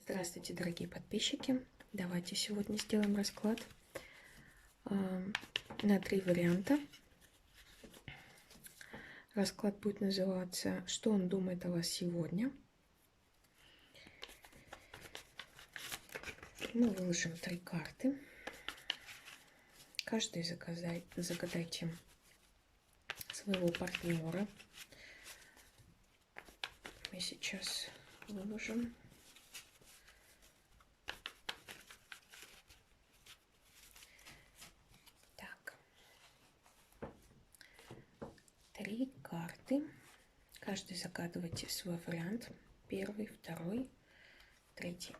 Здравствуйте, дорогие подписчики! Давайте сегодня сделаем расклад на 3 варианта. Расклад будет называться «Что он думает о вас сегодня?». Мы выложим 3 карты. Каждый загадайте своего партнера. Мы сейчас выложим. Так. 3 карты. Каждый загадывайте свой вариант. Первый, второй, третий.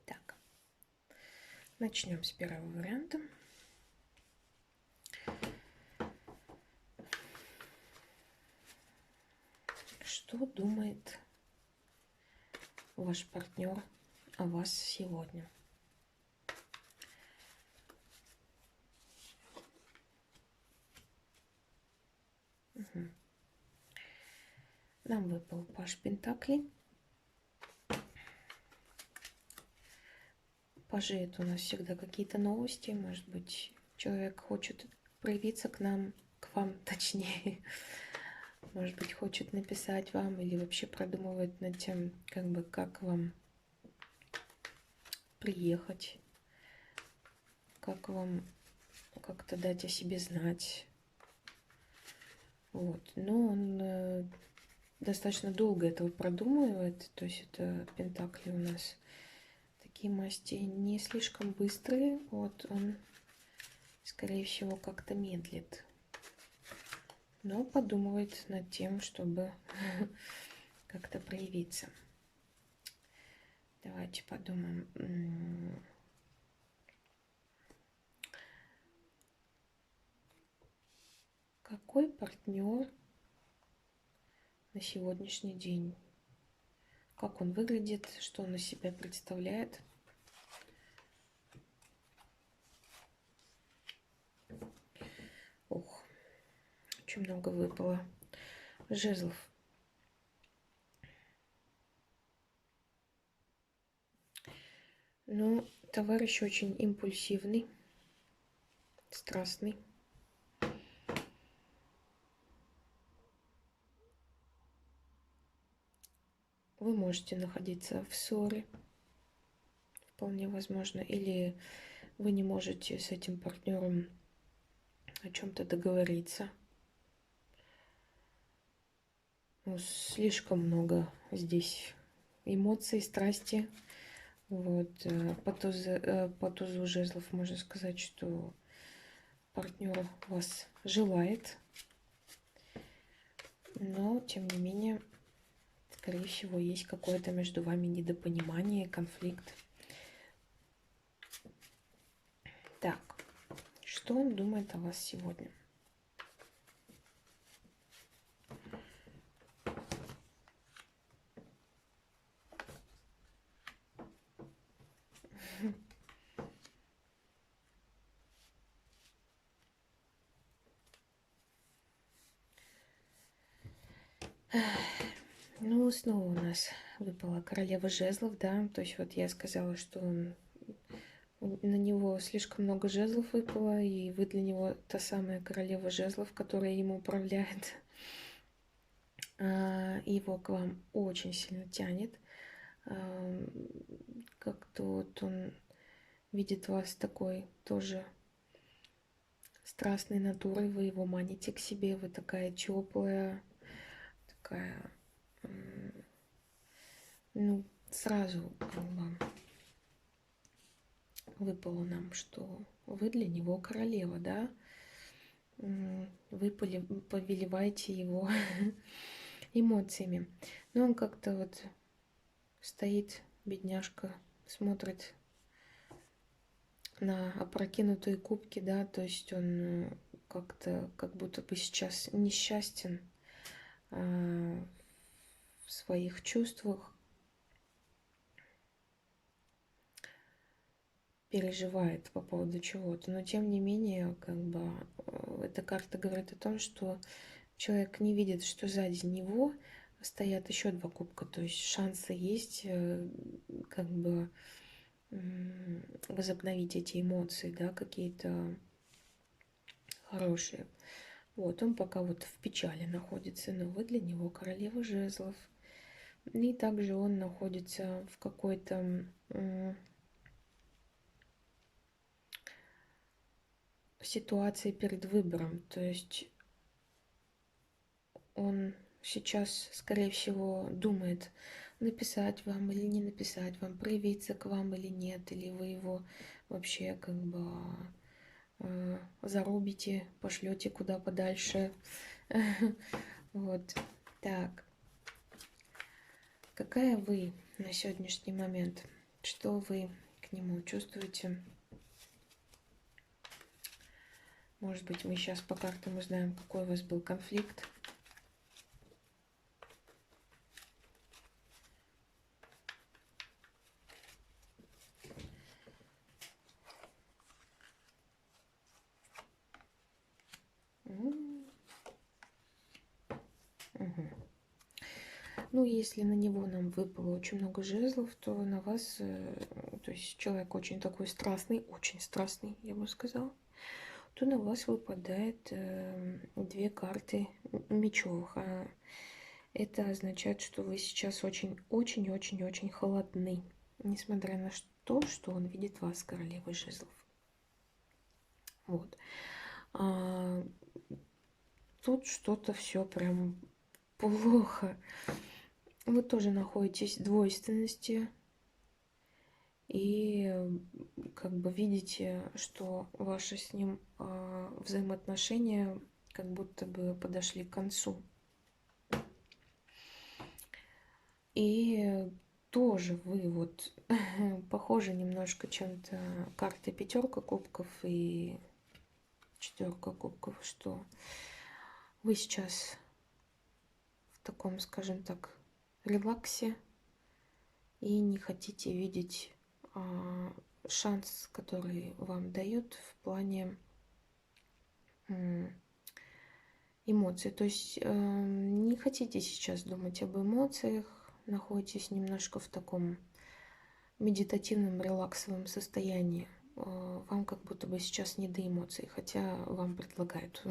Так. Начнем с первого варианта. Что думает ваш партнер о вас сегодня? Угу. Нам выпал паж пентаклей. Пажи — это у нас всегда какие-то новости. Может быть, человек хочет проявиться к вам точнее. Может быть, хочет написать вам или вообще продумывает над тем, как вам приехать, как вам как-то дать о себе знать. Вот. Но он достаточно долго этого продумывает. То есть это пентакли у нас такие масти не слишком быстрые. Вот он, скорее всего, как-то медлит. Но подумывает над тем, чтобы как-то проявиться. Давайте подумаем. Какой партнер на сегодняшний день? Как он выглядит? Что он из себя представляет? Ох, очень много выпало жезлов. Ну, товарищ очень импульсивный, страстный. Вы можете находиться в ссоре, вполне возможно, или вы не можете с этим партнером о чем-то договориться. Ну, слишком много здесь эмоций, страсти. Вот. По тузу жезлов можно сказать, что партнер вас желает, но тем не менее, скорее всего, есть какое-то между вами недопонимание, конфликт. Так, что он думает о вас сегодня? Ну, снова у нас выпала королева жезлов, да, то есть вот я сказала, что на него слишком много жезлов выпало, и вы для него та самая королева жезлов, которая им управляет. Его к вам очень сильно тянет. Как-то вот он видит вас такой тоже страстной натурой, вы его маните к себе, вы такая теплая, такая, ну, сразу как бы выпало нам, что вы для него королева, да, вы повелеваете его эмоциями. Но он как-то вот стоит, бедняжка, смотрит на опрокинутые кубки, да, то есть он как-то, как будто бы сейчас несчастен, в своих чувствах, переживает по поводу чего-то. Но тем не менее, как бы эта карта говорит о том, что человек не видит, что сзади него стоят еще два кубка, то есть шансы есть как бы возобновить эти эмоции, да, какие-то хорошие. Вот, он пока вот в печали находится, но вы для него королева жезлов. И также он находится в какой-то ситуации перед выбором. То есть он сейчас, скорее всего, думает, написать вам или не написать вам, проявиться к вам или нет, или вы его вообще как бы зарубите, пошлете куда подальше. Вот. Так. Какая вы на сегодняшний момент? Что вы к нему чувствуете? Может быть, мы сейчас по картам узнаем, какой у вас был конфликт. Угу. Ну, если на него нам выпало очень много жезлов, то на вас, то есть человек очень такой очень страстный, я бы сказала, то на вас выпадает две карты мечевых. Это означает, что вы сейчас очень-очень-очень-очень холодны, несмотря на то, что он видит вас, королевой жезлов. Вот. Тут что-то все прям плохо. Вы тоже находитесь в двойственности и как бы видите, что ваши с ним взаимоотношения как будто бы подошли к концу. И тоже вы вот похожи немножко чем-то карты пятерка кубков и четверка кубков, что вы сейчас в таком, скажем так, релаксе и не хотите видеть шанс, который вам дают в плане эмоций. То есть не хотите сейчас думать об эмоциях, находитесь немножко в таком медитативном, релаксовом состоянии. Вам как будто бы сейчас не до эмоций, хотя вам предлагают.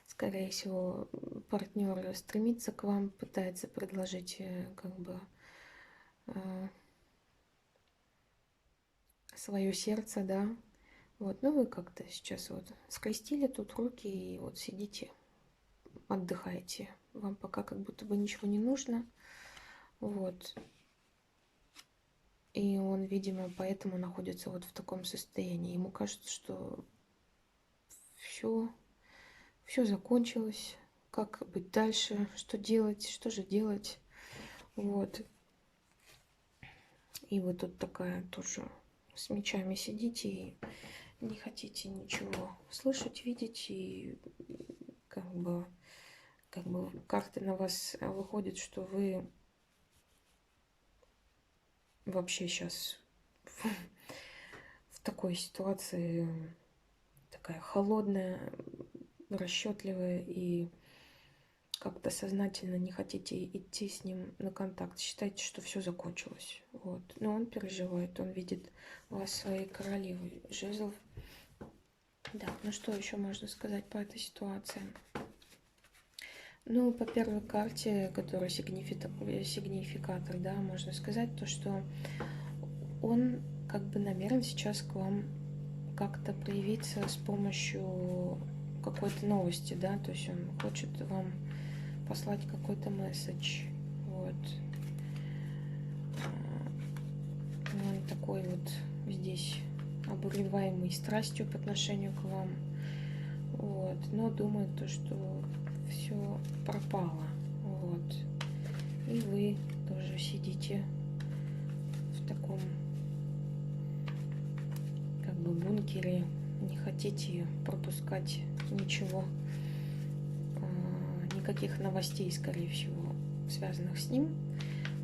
Скорее всего, партнер стремится к вам, пытается предложить как бы свое сердце, да. Вот, ну вы как-то сейчас вот скрестили тут руки и вот сидите, отдыхаете. Вам пока как будто бы ничего не нужно. Вот. И он, видимо, поэтому находится вот в таком состоянии. Ему кажется, что все закончилось. Как быть дальше? Что делать? Что же делать? Вот. И вы тут такая тоже с мечами сидите и не хотите ничего слышать, видеть. И как бы карты на вас выходят, что вы вообще сейчас в такой ситуации такая холодная, расчетливая и как-то сознательно не хотите идти с ним на контакт. Считаете, что все закончилось. Вот. Но он переживает, он видит вас своей королевой жезлов. Да, ну что еще можно сказать по этой ситуации? Ну, по первой карте, которая сигнификатор, да, можно сказать, то, что он как бы намерен сейчас к вам как-то проявиться с помощью какой-то новости, да, то есть он хочет вам послать какой-то месседж, вот. Он такой вот здесь обуреваемый страстью по отношению к вам, вот, но думает то, что все пропало, вот, и вы тоже сидите в таком как бы бункере, не хотите пропускать ничего, никаких новостей, скорее всего, связанных с ним.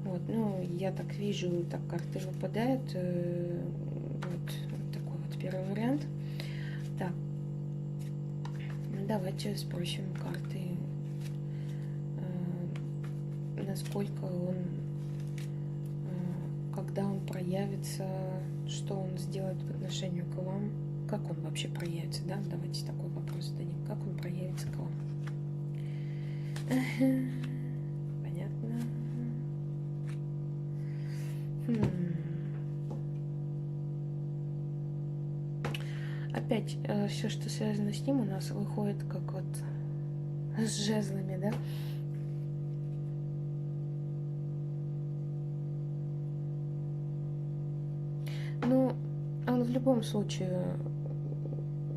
Вот, ну, я так вижу, так карты выпадают. Вот такой вот первый вариант. Так, давайте спросим карты, насколько он, когда он проявится, что он сделает по отношению к вам, как он вообще проявится, да? Давайте такой вопрос зададим. Как он проявится к вам? Понятно. Опять все, что связано с ним, у нас выходит как вот с жезлами, да? Ну, он в любом случае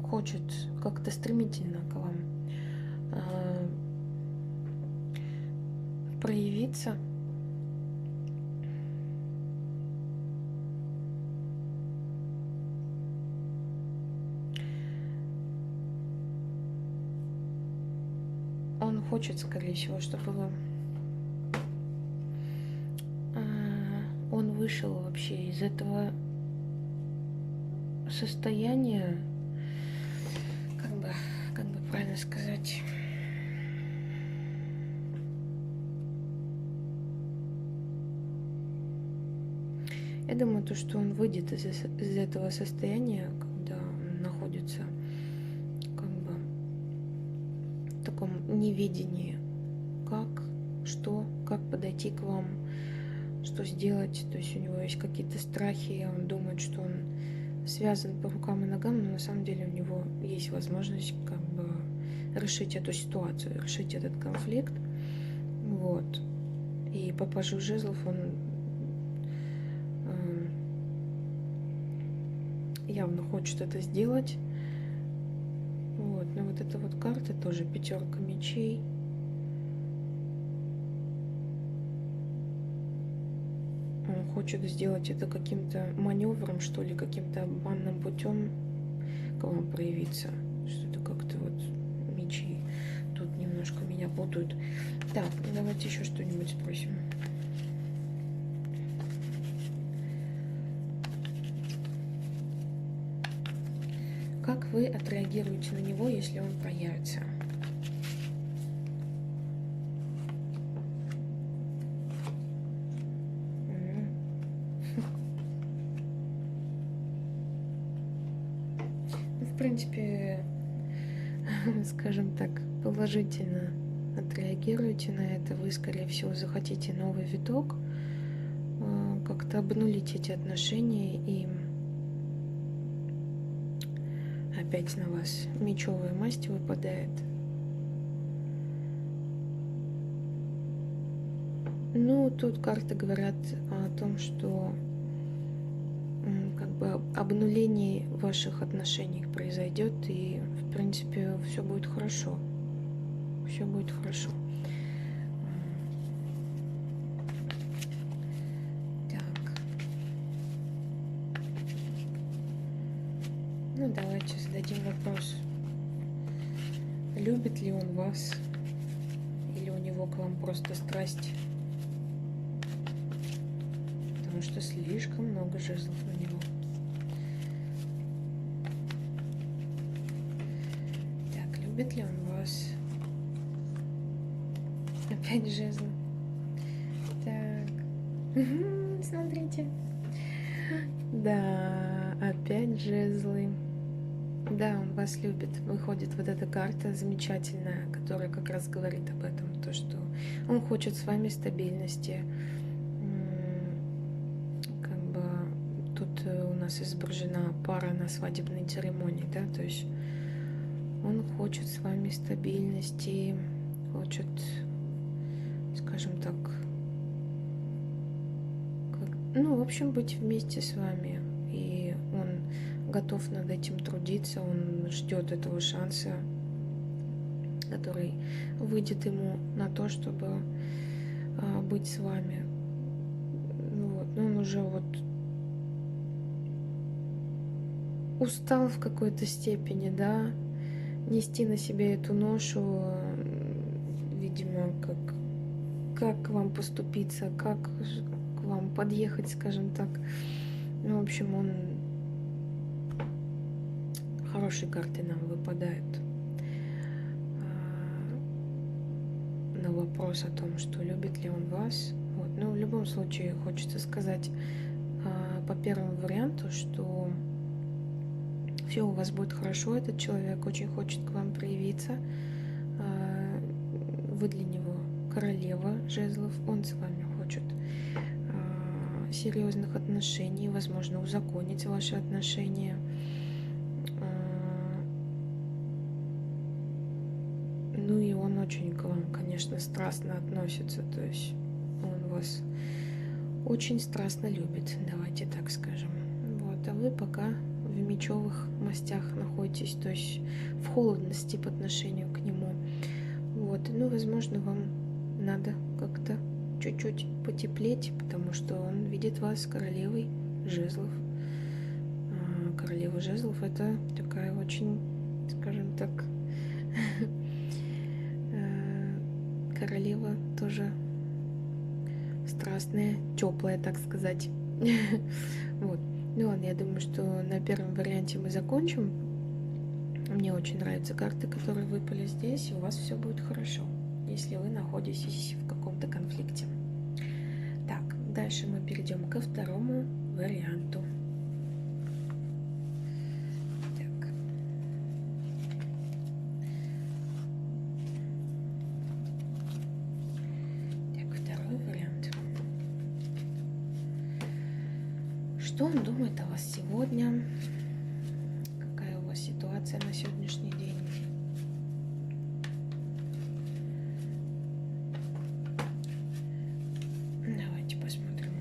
хочет как-то стремительно к вам проявиться. Он хочет, скорее всего, чтобы он вышел вообще из этого состояния, как бы правильно сказать, я думаю, то, что он выйдет из этого состояния, когда он находится как бы в таком неведении, как подойти к вам, что сделать. То есть у него есть какие-то страхи, он думает, что он связан по рукам и ногам, но на самом деле у него есть возможность как бы решить эту ситуацию, решить этот конфликт. Вот. И по пажу жезлов он явно хочет это сделать. Вот. Но вот эта вот карта тоже 5 мечей. Он хочет сделать это каким-то маневром, что ли, каким-то обманным путем к вам проявиться. Что-то как-то вот мечи тут немножко меня путают. Так, давайте еще что-нибудь спросим. Как вы отреагируете на него, если он проявится? В принципе, скажем так, положительно отреагируете на это. Вы, скорее всего, захотите новый виток, как-то обнулить эти отношения, и опять на вас мечевая масть выпадает. Ну, тут карты говорят о том, что как бы обнуление ваших отношений произойдет, и в принципе все будет хорошо. Все будет хорошо. Так. Ну, давайте зададим вопрос. Любит ли он вас? Или у него к вам просто страсть? Потому что слишком много жезлов на него. Так, любит ли он вас? Опять жезлы. Так. Смотрите. Да, опять жезлы. Да, он вас любит. Выходит вот эта карта замечательная, которая как раз говорит об этом. То, что он хочет с вами стабильности. Как бы тут у нас изображена пара на свадебной церемонии, да, то есть он хочет с вами стабильности, хочет, скажем так, ну, в общем, быть вместе с вами. И он готов над этим трудиться, он ждет этого шанса, который выйдет ему на то, чтобы быть с вами. Ну, вот. Но он уже вот устал в какой-то степени, да, нести на себе эту ношу, видимо, как к вам поступиться, как к вам подъехать, скажем так. Ну, в общем, он хорошие карты нам выпадают. На вопрос о том, что любит ли он вас. Вот. Ну, в любом случае, хочется сказать по первому варианту, что все у вас будет хорошо, этот человек очень хочет к вам проявиться. Вы для него королева жезлов, он с вами хочет серьезных отношений, возможно, узаконить ваши отношения. Ну и он очень к вам, конечно, страстно относится, то есть он вас очень страстно любит, давайте так скажем. Вот, а вы пока в мечевых мастях находитесь, то есть в холодности по отношению к нему. Вот, ну, возможно, вам надо как-то чуть-чуть потеплеть, потому что он видит вас королевой жезлов. Королева жезлов — это такая очень, скажем так, королева тоже страстная, теплая, так сказать. Вот. Ну ладно, я думаю, что на первом варианте мы закончим. Мне очень нравятся карты, которые выпали здесь, и у вас все будет хорошо, если вы находитесь в каком-то конфликте. Так, дальше мы перейдем ко второму варианту. Так. Так, второй вариант. Что он думает о вас сегодня? Какая у вас ситуация на сегодняшний день? Давайте посмотрим.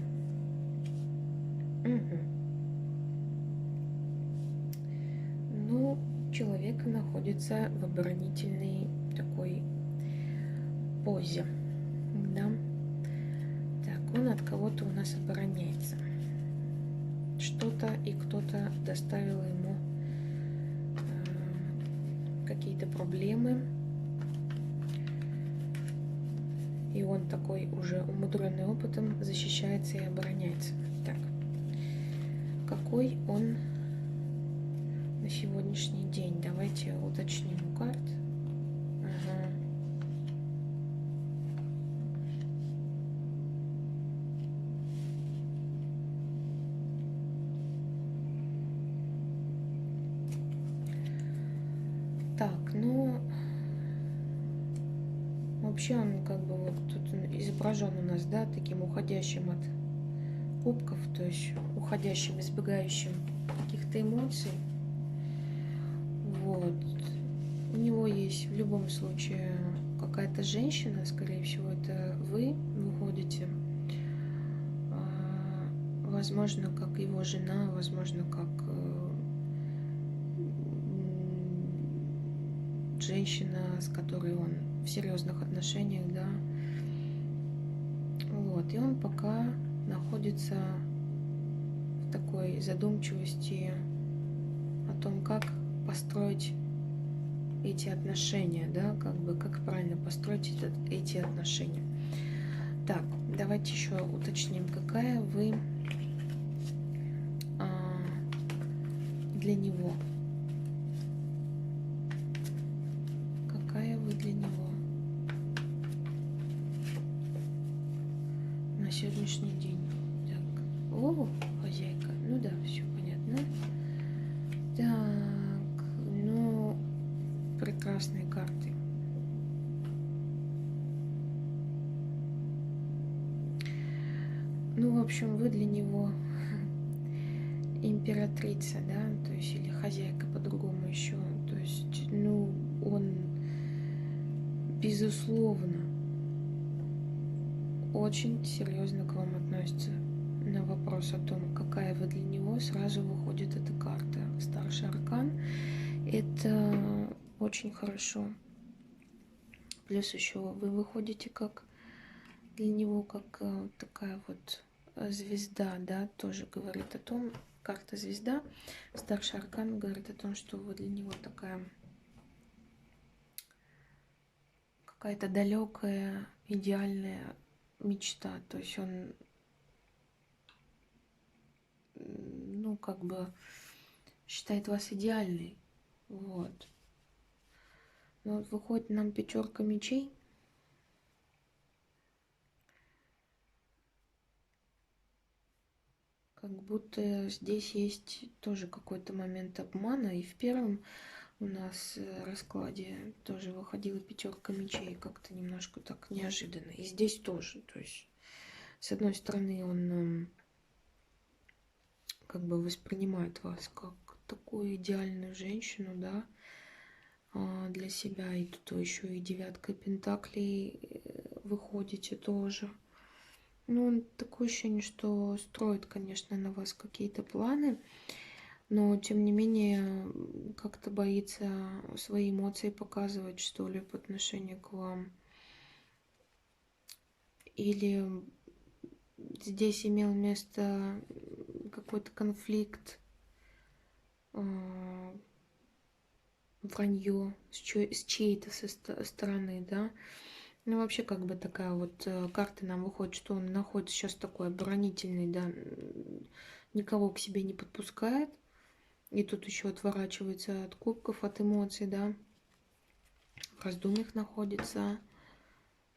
Угу. Ну, человек находится в оборонительной такой позе. Да? Так, он от кого-то у нас обороняется. Что-то и кто-то доставил ему какие-то проблемы. И он такой уже умудренный опытом защищается и обороняется. Так, какой он на сегодняшний день? Давайте уточним у карт. Ага. Так, ну, вообще он как бы вот тут изображен у нас, да, таким уходящим от кубков, то есть уходящим, избегающим каких-то эмоций. Вот. У него есть в любом случае какая-то женщина, скорее всего, это вы выходите. Возможно, как его жена, возможно, как женщина, с которой он в серьезных отношениях, да. Вот. И он пока находится в такой задумчивости о том, как построить эти отношения, да, как правильно построить эти отношения. Так, давайте еще уточним, какая вы для него. Какая вы для него на сегодняшний день. Так, о, хозяйка, ну да, все понятно. Так, ну, прекрасные карты. Ну, в общем, вы для него императрица, да, то есть, или хозяйка по-другому еще. То есть, ну, он, безусловно, очень серьезно к вам относится. На вопрос о том, какая вы для него, сразу выходит эта карта. Старший аркан. Это очень хорошо. Плюс еще вы выходите как для него, как такая вот звезда, да, тоже говорит о том, карта звезда. Старший аркан говорит о том, что вот для него такая какая-то далекая, идеальная мечта. То есть он, ну, как бы считает вас идеальной. Вот. Но вот выходит нам пятерка мечей. Как будто здесь есть тоже какой-то момент обмана. И в первом у нас раскладе тоже выходила пятерка мечей, как-то немножко так неожиданно. И здесь тоже. То есть, с одной стороны, он как бы воспринимает вас как такую идеальную женщину, да, для себя. И тут вы еще и девятка пентаклей выходите тоже. Ну, такое ощущение, что строит, конечно, на вас какие-то планы, но, тем не менее, как-то боится свои эмоции показывать, что ли, по отношению к вам. Или здесь имел место какой-то конфликт, вранье с чьей-то стороны, да. Ну, вообще, как бы такая вот карта нам выходит, что он находится сейчас такой оборонительный, да, никого к себе не подпускает. И тут еще отворачивается от кубков, от эмоций, да, в раздумьях находится.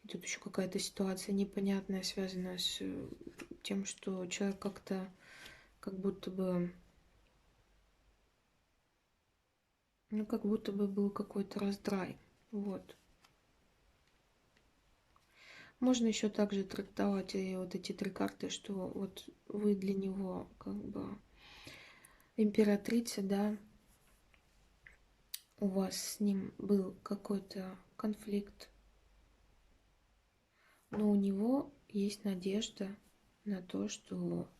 И тут еще какая-то ситуация непонятная, связанная с тем, что человек как-то, как будто бы, ну, как будто бы был какой-то раздрай. Вот. Можно еще также трактовать и вот эти три карты, что вот вы для него как бы императрица, да, у вас с ним был какой-то конфликт, но у него есть надежда на то, что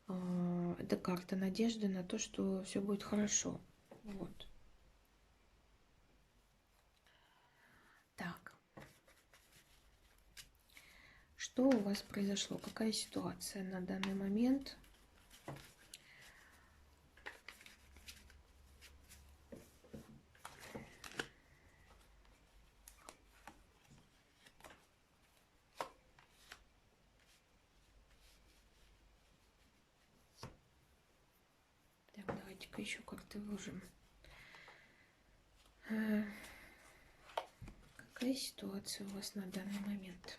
это карта надежды на то, что все будет хорошо. Вот. Так. Что у вас произошло? Какая ситуация на данный момент? Так, давайте-ка еще карты выложим. Какая ситуация у вас на данный момент?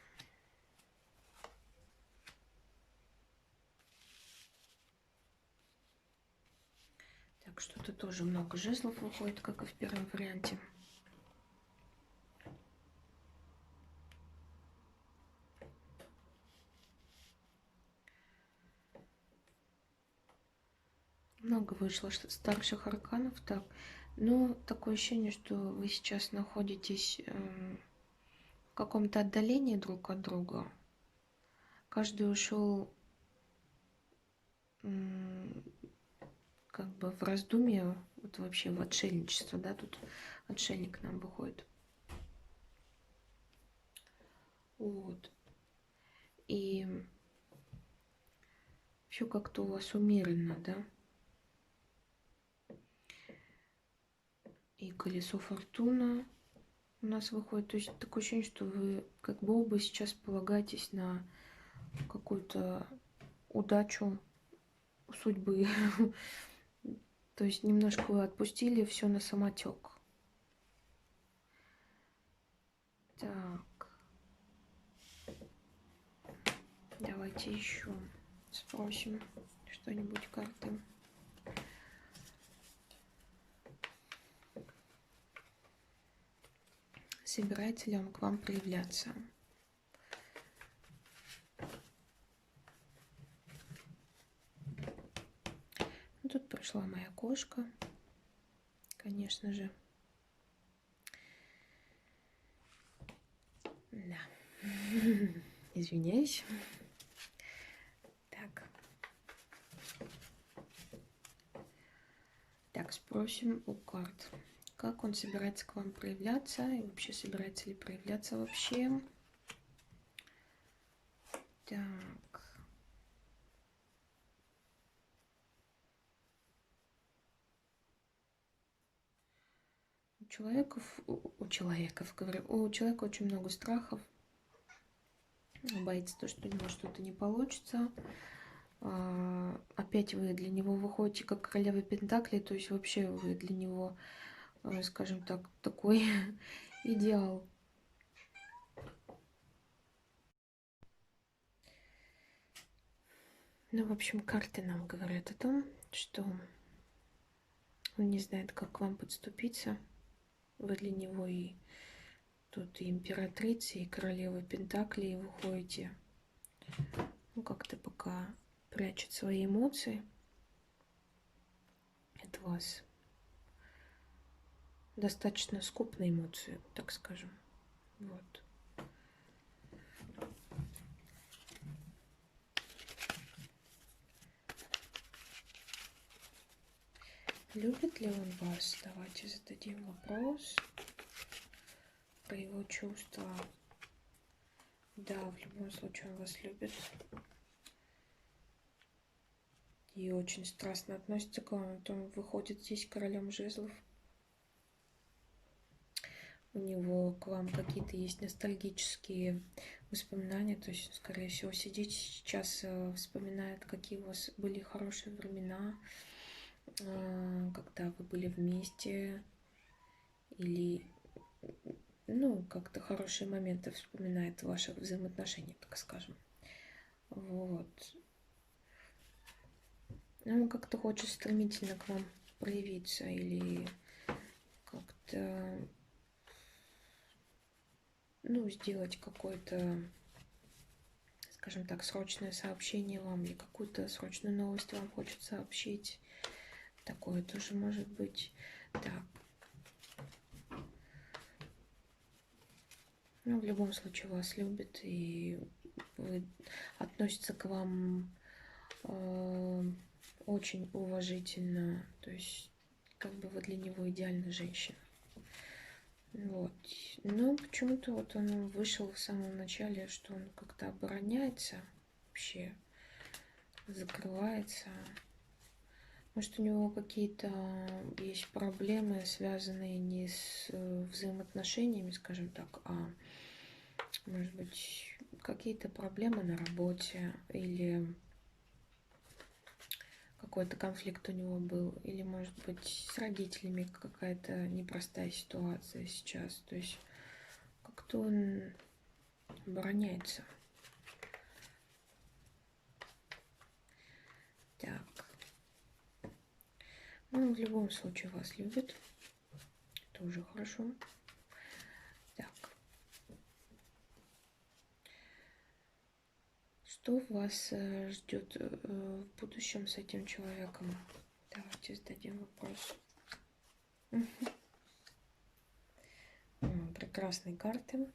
Так, что-то тоже много жезлов выходит, как и в первом варианте. Много вышло старших арканов. Так, ну, такое ощущение, что вы сейчас находитесь в каком-то отдалении друг от друга. Каждый ушел как бы в раздумье, вот вообще в отшельничество, да, тут отшельник нам выходит. Вот. И все как-то у вас умеренно, да. И колесо фортуна у нас выходит. То есть такое ощущение, что вы как бы оба сейчас полагаетесь на какую-то удачу судьбы. То есть немножко вы отпустили все на самотек. Так. Давайте еще спросим что-нибудь карты. Собирается ли он к вам проявляться? Тут пришла моя кошка, конечно же. Да. Извиняюсь. Так. Так, спросим у карт. Как он собирается к вам проявляться? И вообще, собирается ли проявляться вообще? Так. у человеков, говорю, у человека очень много страхов. Боится то, что у него что-то не получится. Опять вы для него выходите как королева Пентаклей, то есть вообще вы для него, скажем так, такой идеал. Ну, в общем, карты нам говорят о том, что он не знает, как к вам подступиться. Вы для него и тут и императрица, и королева Пентаклей выходите. Ну, как-то пока прячет свои эмоции от вас. Достаточно скупные эмоции, так скажем. Вот. Любит ли он вас? Давайте зададим вопрос про его чувства. Да, в любом случае он вас любит. И очень страстно относится к вам. Он выходит здесь королем жезлов. У него к вам какие-то есть ностальгические воспоминания. То есть, скорее всего, сидит сейчас, вспоминает, какие у вас были хорошие времена, когда вы были вместе. Или, ну, как-то хорошие моменты вспоминает в ваших взаимоотношениях, так скажем. Вот. Он как-то хочет стремительно к вам проявиться или как-то, ну, сделать какое-то, скажем так, срочное сообщение вам или какую-то срочную новость вам хочет сообщить. Такое тоже может быть. Так. Ну, в любом случае вас любит и относится к вам очень уважительно. То есть, как бы вы для него идеальная женщина. Вот. Но почему-то вот он вышел в самом начале, что он как-то обороняется, вообще закрывается. Может, у него какие-то есть проблемы, связанные не с взаимоотношениями, скажем так, а может быть какие-то проблемы на работе или какой-то конфликт у него был, или, может быть, с родителями какая-то непростая ситуация сейчас. То есть как-то он обороняется. Так. Ну, в любом случае вас любит. Тоже хорошо. Так. Что вас ждет в будущем с этим человеком? Давайте зададим вопрос. Прекрасные карты.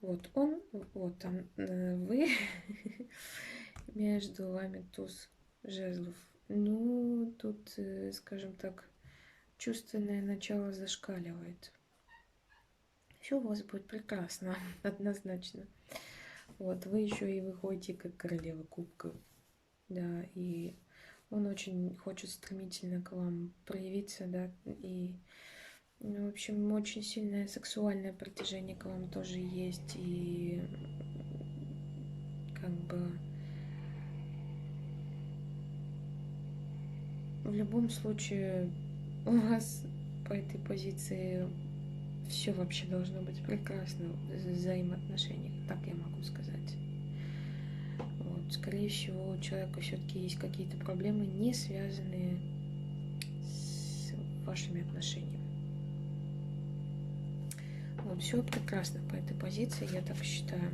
Вот он, вот он, вы, между вами туз жезлов. Ну, тут, скажем так, чувственное начало зашкаливает. Все у вас будет прекрасно, однозначно. Вот, вы еще и выходите как королева кубков. Да, и он очень хочет стремительно к вам проявиться, да, и, ну, в общем, очень сильное сексуальное притяжение к вам тоже есть, и как бы в любом случае у вас по этой позиции все вообще должно быть прекрасно в взаимоотношениях, так я могу сказать. Вот, скорее всего, у человека все-таки есть какие-то проблемы, не связанные с вашими отношениями. Вот, все прекрасно по этой позиции, я так считаю.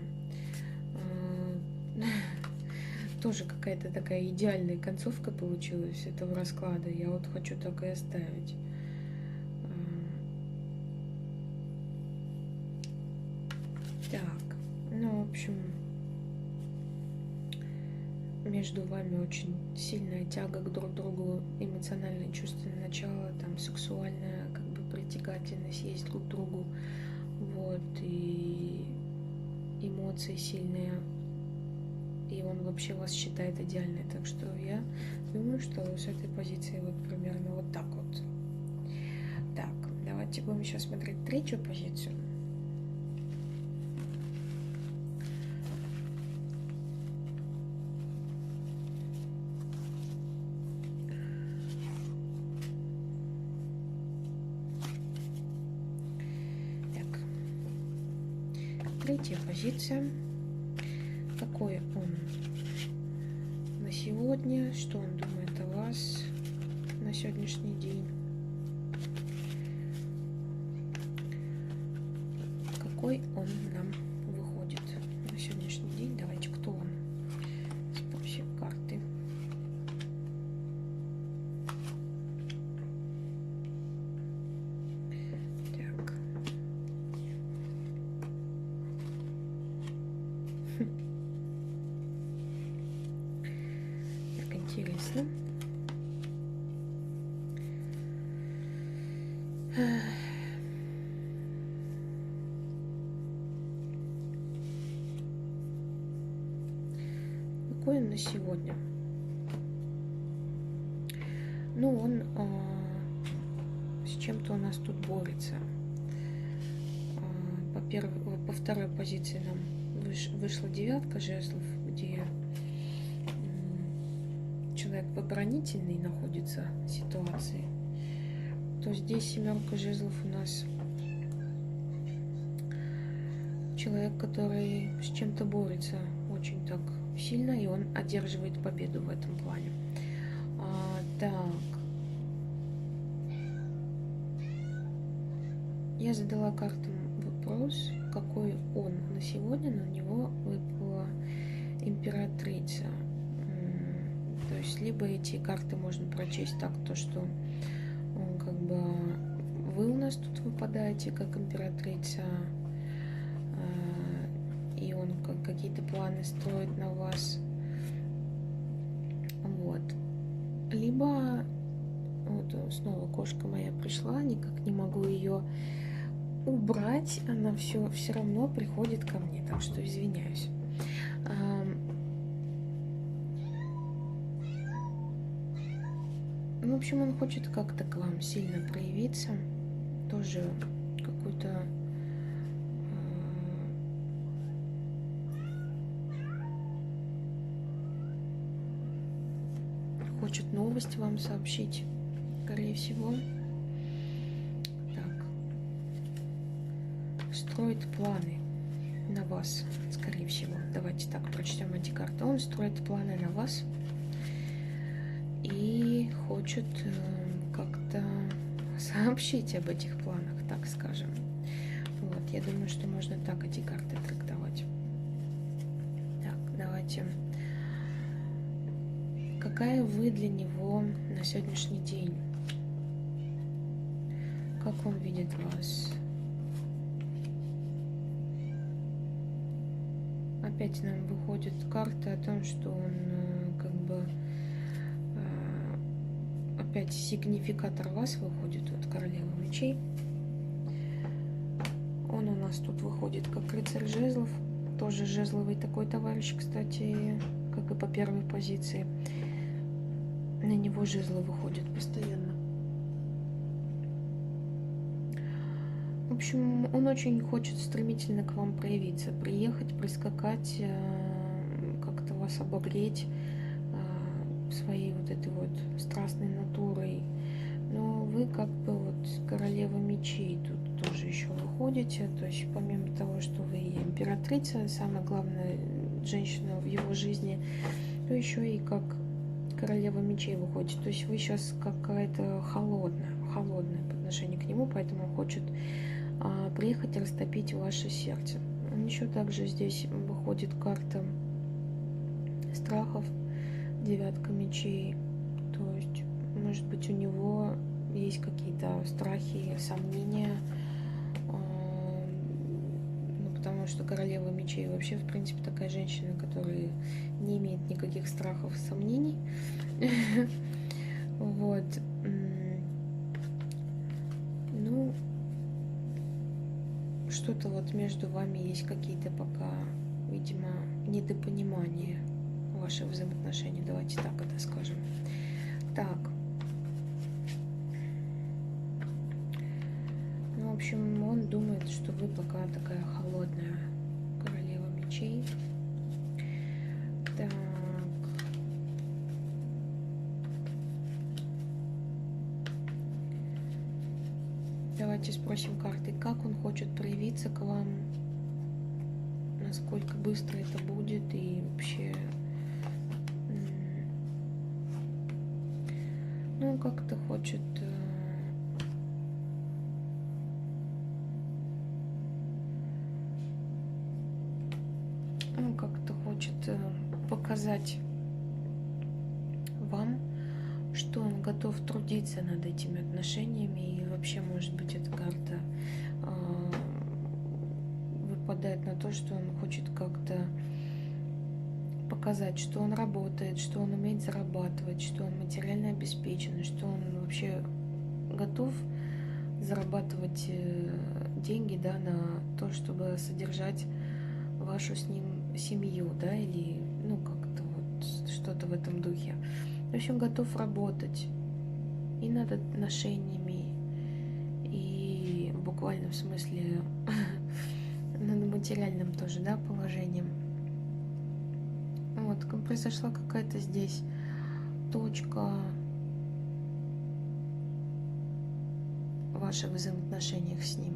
Тоже какая-то такая идеальная концовка получилась этого расклада. Я вот хочу так и оставить. Так, ну, в общем, между вами очень сильная тяга к друг другу, эмоциональное чувственное начало, там сексуальная как бы притягательность есть друг к другу, вот, и эмоции сильные, и он вообще вас считает идеальной, так что я думаю, что с этой позиции вы примерно вот так вот. Так, давайте будем сейчас смотреть третью позицию. Так, третья позиция. Какой он на сегодня? Что он думает о вас на сегодняшний день? Какой он нам выходит на сегодняшний день? Давайте, кто он? Спросим карты. Так. Так интересно. Какой он на сегодня? Ну, он с чем-то у нас тут борется. По второй позиции нам вышла девятка жезлов, где человек в оборонительной находится ситуации. То здесь семерка жезлов у нас человек, который с чем-то борется очень так сильно, и он одерживает победу в этом плане. Так. Я задала картам вопрос, какой он на сегодня, на него выпала императрица. То есть либо эти карты можно прочесть так, то что как бы вы у нас тут выпадаете как императрица, и он какие-то планы строит на вас. Вот. Либо вот снова кошка моя пришла, никак не могу ее убрать, она все равно приходит ко мне, так что извиняюсь. В общем, он хочет как-то к вам сильно проявиться, тоже какую-то хочет новость вам сообщить, скорее всего. Так. Строит планы на вас, скорее всего. Давайте так прочтем эти карты. Он строит планы на вас и хочет как-то сообщить об этих планах, так скажем. Вот, я думаю, что можно так эти карты трактовать. Так, давайте. Какая вы для него на сегодняшний день? Как он видит вас? Опять нам выходит карта о том, что он как бы опять сигнификатор вас выходит, вот королева мечей. Он у нас тут выходит как рыцарь жезлов, тоже жезловый такой товарищ, кстати, как и по первой позиции. На него жезлы выходят постоянно. В общем, он очень хочет стремительно к вам проявиться, приехать, прискакать, как-то вас обогреть своей вот этой вот страстной натурой. Но вы как бы вот королева мечей тут тоже еще выходите. То есть помимо того, что вы императрица, самая главная женщина в его жизни, то еще и как королева мечей выходит. То есть вы сейчас какая-то холодная по отношению к нему, поэтому он хочет приехать и растопить ваше сердце. Еще также здесь выходит карта страхов, девятка мечей. То есть, может быть, у него есть какие-то страхи, сомнения, потому что королева мечей вообще, в принципе, такая женщина, которая не имеет никаких страхов и сомнений. Вот. Ну, что-то вот между вами есть какие-то пока, видимо, недопонимания ваши взаимоотношения. Давайте так это скажем. Так. Ну, в общем, он думает, что вы пока такая холодная королева мечей. Так. Давайте спросим карты, как он хочет проявиться к вам, насколько быстро это будет и вообще, ну, как-то хочет как-то хочет показать вам, что он готов трудиться над этими отношениями. И вообще, может быть, эта карта выпадает на то, что он хочет как-то показать, что он работает, что он умеет зарабатывать, что он материально обеспечен, что он вообще готов зарабатывать деньги, да, на то, чтобы содержать вашу с ним семью, да, или, ну, как-то вот что-то в этом духе. В общем, готов работать и над отношениями, и в буквальном смысле над материальным тоже, да, положением. Вот, произошла какая-то здесь точка в ваших взаимоотношениях с ним.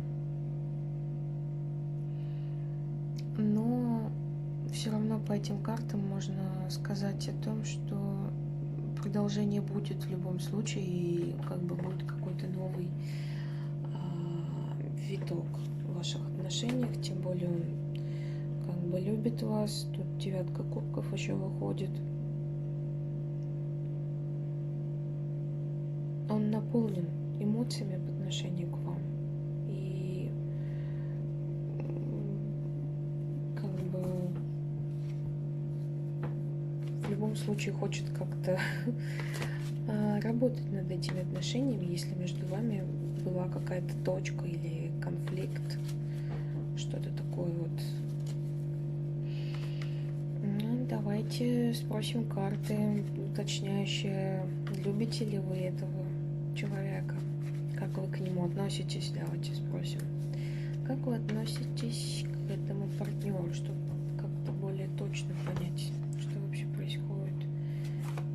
Но все равно по этим картам можно сказать о том, что продолжение будет в любом случае, и как бы будет какой-то новый виток в ваших отношениях, тем более он как бы любит вас. Тут 9 кубков еще выходит. Он наполнен эмоциями по отношению к вам. И как бы в любом случае хочет как-то работать над этими отношениями, если между вами была какая-то точка или конфликт, что-то такое вот. Ну, давайте спросим карты, уточняющие, любите ли вы этого человека, как вы к нему относитесь. Давайте спросим, как вы относитесь к этому партнеру, чтобы как-то более точно понять, что вообще происходит.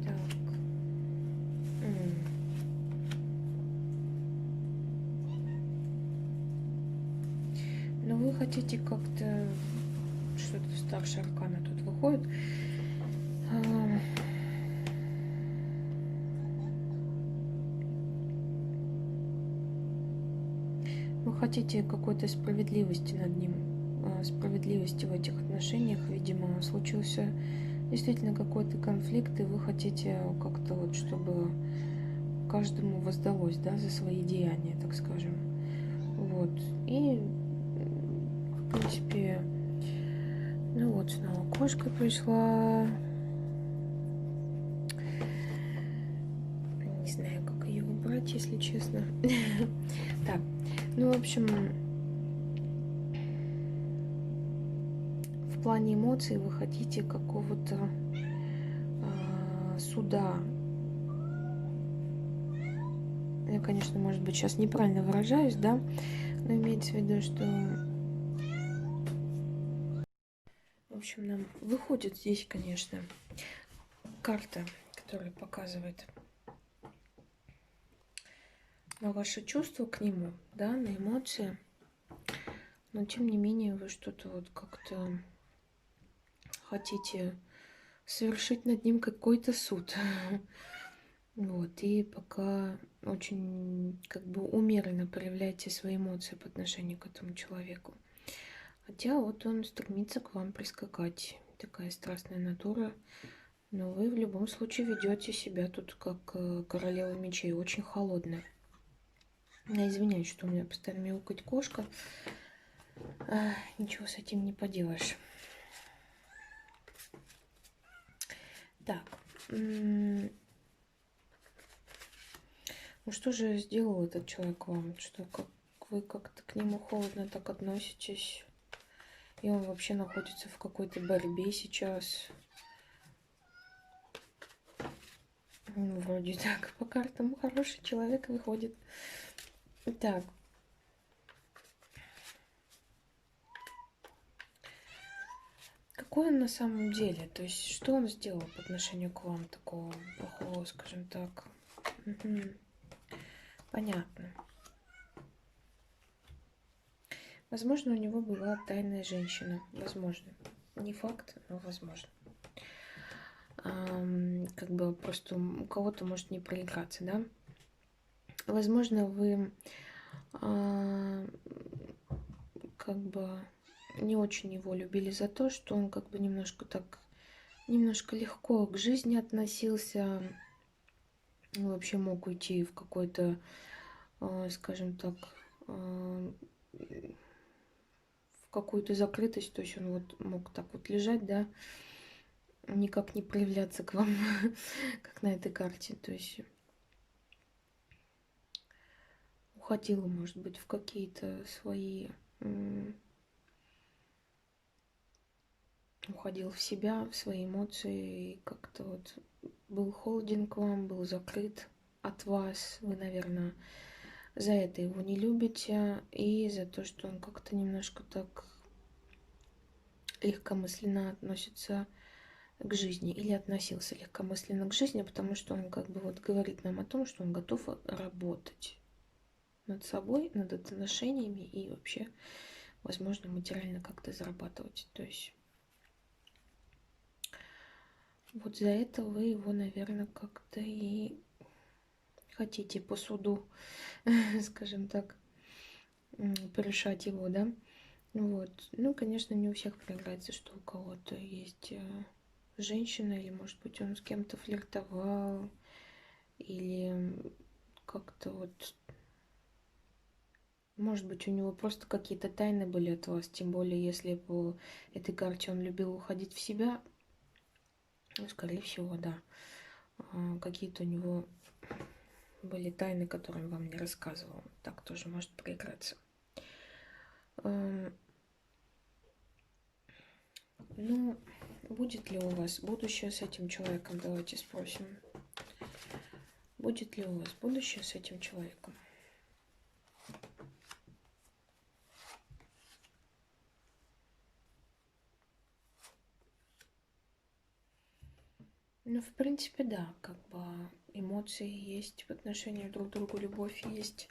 Так. Но вы хотите как-то, что-то старшая аркана тут выходит. Вы хотите какой-то справедливости над ним, справедливости в этих отношениях. Видимо, случился действительно какой-то конфликт, и вы хотите как-то вот, чтобы каждому воздалось, да, за свои деяния, так скажем. Вот. И, в принципе, ну вот, снова кошка пришла. Не знаю, как ее убрать, если честно. Так, ну, в общем, в плане эмоций вы хотите какого-то суда. Я, конечно, может быть, сейчас неправильно выражаюсь, да, но имеется в виду, что, в общем, нам выходит здесь, конечно, карта, которая показывает на ваши чувства к нему, да, на эмоции, но тем не менее вы что-то вот как-то хотите совершить над ним какой-то суд. Вот, и пока очень как бы умеренно проявляете свои эмоции по отношению к этому человеку. Хотя вот он стремится к вам прискакать. Такая страстная натура. Но вы в любом случае ведете себя тут как королева мечей, очень холодная. Я извиняюсь, что у меня постоянно мяукает кошка. Ничего с этим не поделаешь. Так. Ну что же сделал этот человек вам? Что вы как-то к нему холодно так относитесь? И он вообще находится в какой-то борьбе сейчас. Ну, вроде так, по картам хороший человек выходит. Так. Какой он на самом деле? То есть, что он сделал по отношению к вам такого плохого, скажем так? Мгм. Понятно. Возможно, у него была тайная женщина. Возможно. Не факт, но возможно. Как бы просто у кого-то может не проиграться, да? Возможно, вы как бы не очень его любили за то, что он как бы немножко легко к жизни относился, вообще мог уйти в какой-то, скажем так, в какую-то закрытость, то есть он вот мог так вот лежать, да, никак не проявляться к вам, как на этой карте, то есть уходил, может быть, в какие-то свои, уходил в себя, в свои эмоции, и как-то вот был холоден к вам, был закрыт от вас, вы, наверное, за это его не любите, и за то, что он как-то немножко так легкомысленно относится к жизни или относился легкомысленно к жизни, потому что он как бы вот говорит нам о том, что он готов работать над собой, над отношениями и вообще, возможно, материально как-то зарабатывать. То есть вот за это вы его, наверное, как-то и хотите по суду, скажем так, порешать его, да? Вот. Ну, конечно, не у всех проявляется, что у кого-то есть женщина, или, может быть, он с кем-то флиртовал, или как-то вот, может быть, у него просто какие-то тайны были от вас, тем более, если по этой карте он любил уходить в себя, ну, скорее всего, да. Какие-то у него были тайны, которые он вам не рассказывал. Так тоже может проиграться. Ну, будет ли у вас будущее с этим человеком? Давайте спросим. Будет ли у вас будущее с этим человеком? Ну, в принципе, да, как бы эмоции есть в отношении друг к другу, любовь есть.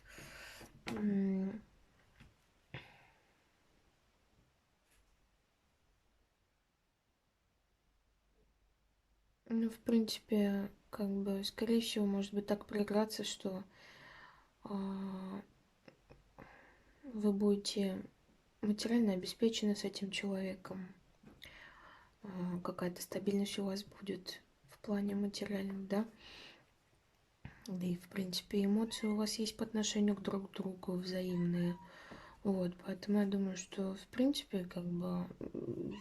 Ну, в принципе, как бы, скорее всего, может быть так проиграться, что вы будете материально обеспечены с этим человеком. Какая-то стабильность у вас будет в плане материальном, да? Да и, в принципе, эмоции у вас есть по отношению к друг другу взаимные. Вот, поэтому я думаю, что, в принципе, как бы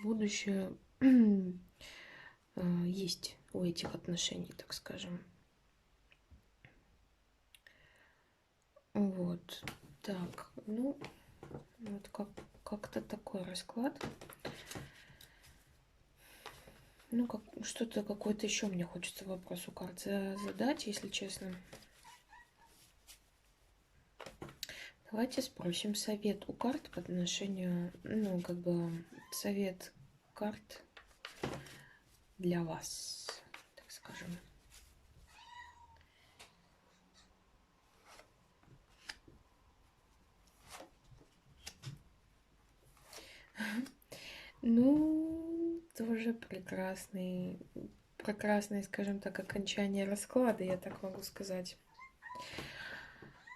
будущее есть у этих отношений, так скажем. Вот. Так, ну, вот как-то такой расклад. Ну, как, что-то какой-то еще мне хочется вопрос у карт задать, если честно. Давайте спросим совет у карт по отношению, ну, как бы совет карт для вас, так скажем. Ну, тоже прекрасное, скажем так, окончание расклада, я так могу сказать.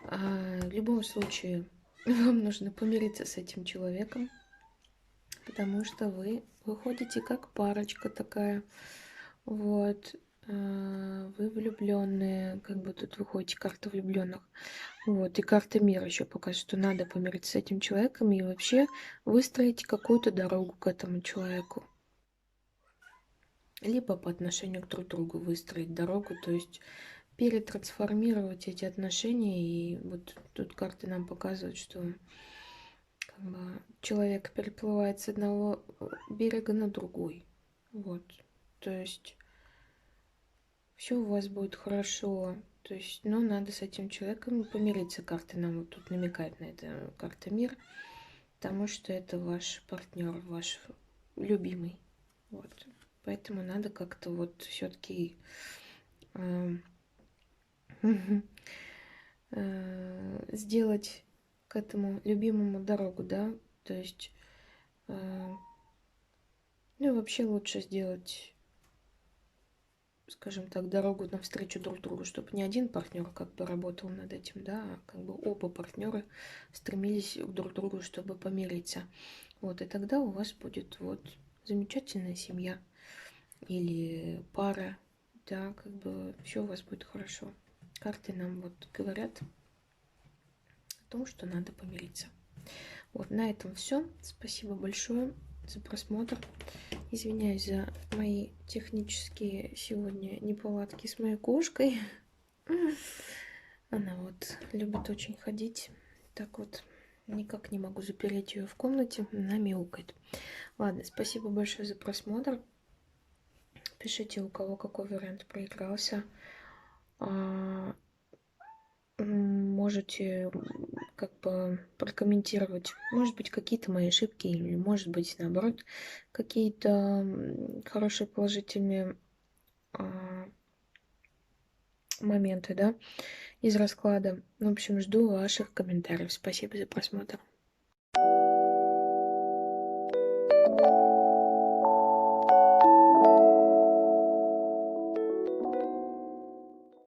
В любом случае, вам нужно помириться с этим человеком, потому что вы выходите как парочка такая. Вот. Вы влюбленные, как бы тут выходите карта влюбленных. Вот, и карта мира еще показывает, что надо помириться с этим человеком и вообще выстроить какую-то дорогу к этому человеку. Либо по отношению к друг другу выстроить дорогу, то есть перетрансформировать эти отношения. И вот тут карты нам показывают, что как бы, человек переплывает с одного берега на другой. Вот. То есть все у вас будет хорошо. То есть, ну, надо с этим человеком помириться. Карта нам вот тут намекает на это, карта мир, потому что это ваш партнер, ваш любимый. Вот. Поэтому надо как-то вот все-таки сделать к этому любимому дорогу, да, то есть, ну, вообще лучше сделать, скажем так, дорогу навстречу друг другу, чтобы не один партнер как бы работал над этим, да, а как бы оба партнера стремились друг к другу, чтобы помириться. Вот, и тогда у вас будет вот замечательная семья или пара, да, как бы все у вас будет хорошо. Карты нам вот говорят о том, что надо помириться. Вот на этом все. Спасибо большое за просмотр. Извиняюсь за мои технические сегодня неполадки с моей кошкой. Она вот любит очень ходить. Так вот, никак не могу запереть ее в комнате. Она мяукает. Ладно, спасибо большое за просмотр. Пишите, у кого какой вариант проигрался. Можете как бы прокомментировать, может быть, какие-то мои ошибки, или, может быть, наоборот, какие-то хорошие положительные моменты, да, из расклада. В общем, жду ваших комментариев. Спасибо за просмотр.